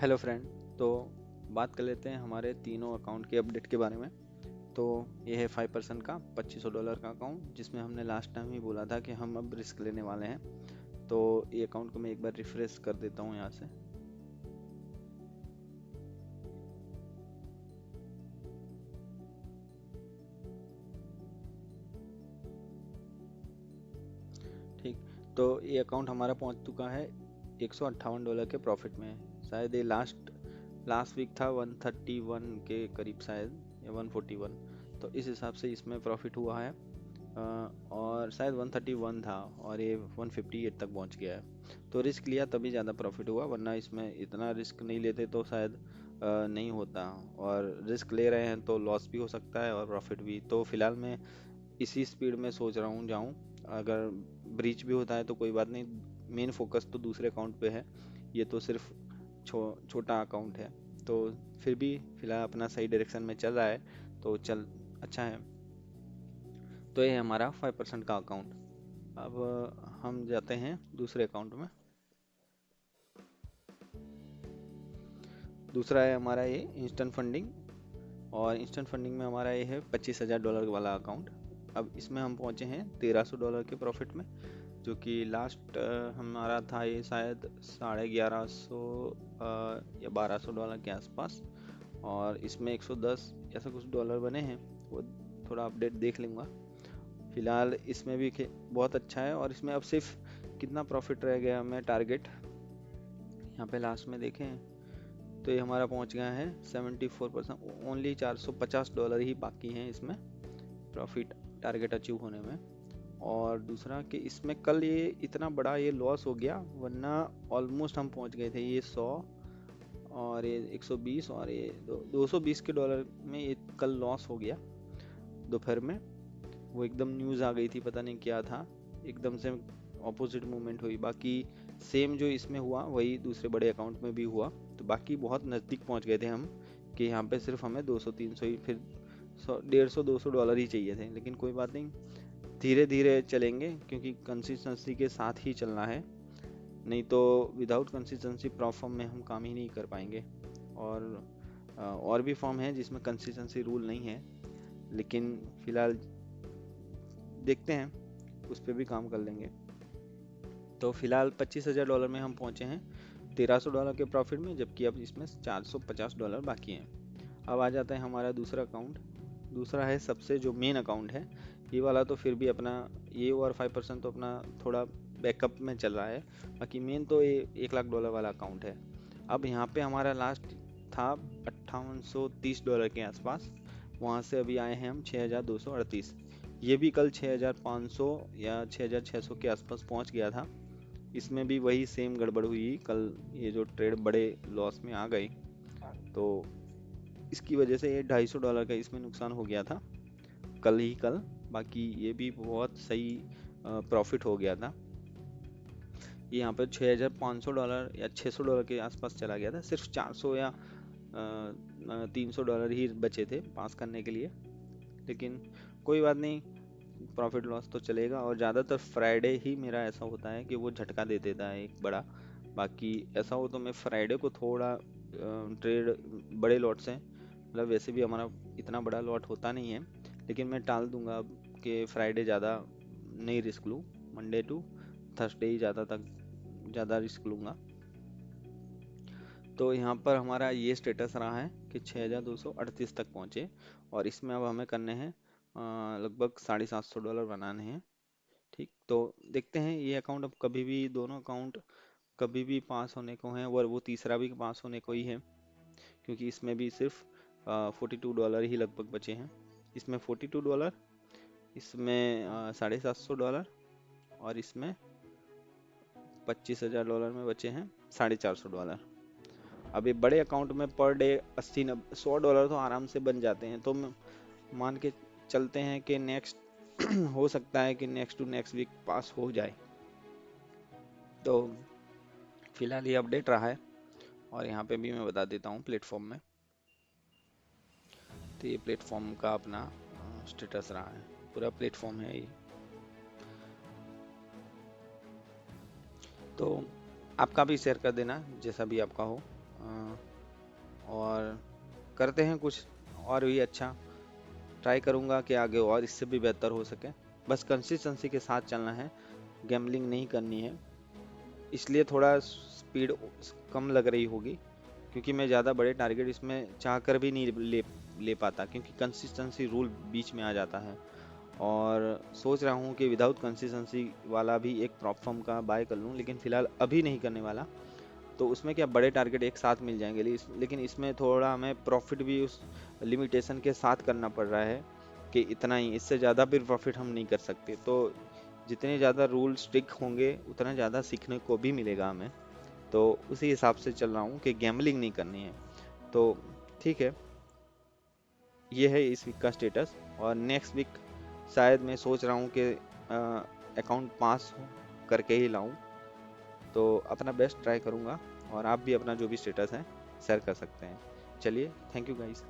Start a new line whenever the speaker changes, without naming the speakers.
Hello friend. तो बात कर लेते हैं हमारे तीनों अकाउंट के अपडेट के बारे में। तो ये है 5% का $2500 का अकाउंट, जिसमें हमने लास्ट टाइम ही बोला था कि हम अब रिस्क लेने वाले हैं। तो ये अकाउंट को मैं एक बार रिफ्रेश कर देता हूँ यहाँ से। ठीक। तो ये अकाउंट हमारा पहुँच चुका है $158 के प्रॉफिट में। शायद ये लास्ट लास्ट वीक था 131 के करीब, शायद या 141। तो इस हिसाब से इसमें प्रॉफिट हुआ है। और शायद 131 था और ये 158 तक पहुंच गया है। तो रिस्क लिया तभी ज़्यादा प्रॉफिट हुआ, वरना इसमें इतना रिस्क नहीं लेते तो शायद नहीं होता। और रिस्क ले रहे हैं तो लॉस भी हो सकता है और प्रॉफिट भी। तो फिलहाल मैं इसी स्पीड में सोच रहा हूँ जाऊँ। अगर ब्रीच भी होता है तो कोई बात नहीं, मेन फोकस तो दूसरे अकाउंट पे है। ये तो सिर्फ छोटा अकाउंट है। तो फिर भी फिलहाल अपना सही डायरेक्शन में चल रहा है, तो चल अच्छा है। तो ये है हमारा 5% का अकाउंट। अब हम जाते हैं दूसरे अकाउंट में। दूसरा है हमारा ये इंस्टेंट फंडिंग। और इंस्टेंट फंडिंग में हमारा ये है $25,000 वाला अकाउंट। अब इसमें हम पहुंचे हैं $1300 के प्रॉफिट में, जो कि लास्ट हमारा था ये शायद 1150 या $1200 के आसपास। और इसमें 110 ऐसा कुछ डॉलर बने हैं, वो थोड़ा अपडेट देख लूँगा। फिलहाल इसमें भी बहुत अच्छा है। और इसमें अब सिर्फ कितना प्रॉफिट रह गया हमें टारगेट, यहाँ पे लास्ट में देखें तो ये हमारा पहुंच गया है 74%। ओनली $450 ही बाकी हैं इसमें प्रॉफिट टारगेट अचीव होने में। और दूसरा कि इसमें कल ये इतना बड़ा ये लॉस हो गया, वरना ऑलमोस्ट हम पहुंच गए थे ये 100 और ये 120 और ये 220 के डॉलर में ये कल लॉस हो गया दोपहर में। वो एकदम न्यूज़ आ गई थी, पता नहीं क्या था, एकदम से ऑपोजिट मूवमेंट हुई। बाकी सेम जो इसमें हुआ वही दूसरे बड़े अकाउंट में भी हुआ। तो बाकी बहुत नज़दीक पहुंच गए थे हम कि यहाँ पे सिर्फ हमें 200-300 ही, फिर 150-200 डॉलर ही चाहिए थे। लेकिन कोई बात नहीं, धीरे धीरे चलेंगे क्योंकि कंसिस्टेंसी के साथ ही चलना है। नहीं तो विदाउट कंसिस्टेंसी फॉर्म में हम काम ही नहीं कर पाएंगे। और भी फॉर्म है जिसमें कंसिस्टेंसी रूल नहीं है, लेकिन फिलहाल देखते हैं, उस पर भी काम कर लेंगे। तो फिलहाल $25,000 में हम पहुंचे हैं $1300 के प्रॉफिट में, जबकि अब इसमें $450 बाकी हैं। अब आ जाता है हमारा दूसरा अकाउंट। दूसरा है सबसे जो मेन अकाउंट है ये वाला, तो फिर भी अपना ये और 5% तो अपना थोड़ा बैकअप में चल रहा है। बाकी मेन तो ये $1,00,000 वाला अकाउंट है। अब यहाँ पे हमारा लास्ट था $5830 के आसपास। वहाँ से अभी आए हैं हम 6238। ये भी कल 6500 या 6600 के आसपास पहुँच गया था। इसमें भी वही सेम गड़बड़ हुई कल, ये जो ट्रेड बड़े लॉस में आ गई, तो इसकी वजह से ये $250 का इसमें नुकसान हो गया था कल। बाकी ये भी बहुत सही प्रॉफिट हो गया था। ये यहाँ पर $6500 या $600 के आसपास चला गया था। सिर्फ 400 या $300 ही बचे थे पास करने के लिए। लेकिन कोई बात नहीं, प्रॉफिट लॉस तो चलेगा। और ज़्यादातर फ्राइडे ही मेरा ऐसा होता है कि वो झटका दे देता है एक बड़ा। बाकी ऐसा हो तो मैं फ्राइडे को थोड़ा ट्रेड बड़े लॉट से, मतलब वैसे भी हमारा इतना बड़ा लॉट होता नहीं है, लेकिन मैं टाल दूंगा अब कि फ्राइडे ज़्यादा नहीं रिस्क लूँ। मंडे टू थर्सडे ही ज़्यादा रिस्क लूँगा। तो यहाँ पर हमारा ये स्टेटस रहा है कि 6238 तक पहुँचे। और इसमें अब हमें करने हैं लगभग $750 बनाने हैं। ठीक, तो देखते हैं ये अकाउंट अब कभी भी, दोनों अकाउंट कभी भी पास होने को हैं, और वो तीसरा भी पास होने को ही है, क्योंकि इसमें भी सिर्फ $42 ही लगभग बचे हैं। इसमें $42, इसमें $750, और इसमें $25,000 में बचे हैं $450। अब ये बड़े अकाउंट में पर डे 80-90 $100 तो आराम से बन जाते हैं। तो मान के चलते हैं कि नेक्स्ट हो सकता है कि नेक्स्ट टू नेक्स्ट वीक पास हो जाए। तो फिलहाल ये अपडेट रहा है। और यहाँ पे भी मैं बता देता हूँ प्लेटफॉर्म में। तो ये प्लेटफॉर्म का अपना स्टेटस रहा है, पूरा प्लेटफॉर्म है ये। तो आपका भी शेयर कर देना जैसा भी आपका हो। और करते हैं कुछ और भी अच्छा। ट्राई करूँगा कि आगे और इससे भी बेहतर हो सके। बस कंसिस्टेंसी के साथ चलना है, गैम्बलिंग नहीं करनी है। इसलिए थोड़ा स्पीड कम लग रही होगी, क्योंकि मैं ज़्यादा बड़े टारगेट इसमें चाह कर भी नहीं ले पाता, क्योंकि कंसिस्टेंसी रूल बीच में आ जाता है। और सोच रहा हूँ कि विदाउट कंसिस्टेंसी वाला भी एक प्रॉप फर्म का बाय कर लूँ, लेकिन फ़िलहाल अभी नहीं करने वाला। तो उसमें क्या बड़े टारगेट एक साथ मिल जाएंगे, लेकिन इसमें थोड़ा हमें प्रॉफिट भी उस लिमिटेशन के साथ करना पड़ रहा है कि इतना ही, इससे ज़्यादा भी प्रॉफिट हम नहीं कर सकते। तो जितने ज़्यादा रूल स्ट्रिक्ट होंगे उतना ज़्यादा सीखने को भी मिलेगा हमें। तो उसी हिसाब से चल रहा हूँ कि गैम्बलिंग नहीं करनी है। तो ठीक है, ये है इस वीक का स्टेटस। और नेक्स्ट वीक शायद मैं सोच रहा हूँ कि अकाउंट पास करके ही लाऊं। तो अपना बेस्ट ट्राई करूँगा, और आप भी अपना जो भी स्टेटस है शेयर कर सकते हैं। चलिए, थैंक यू गाइस।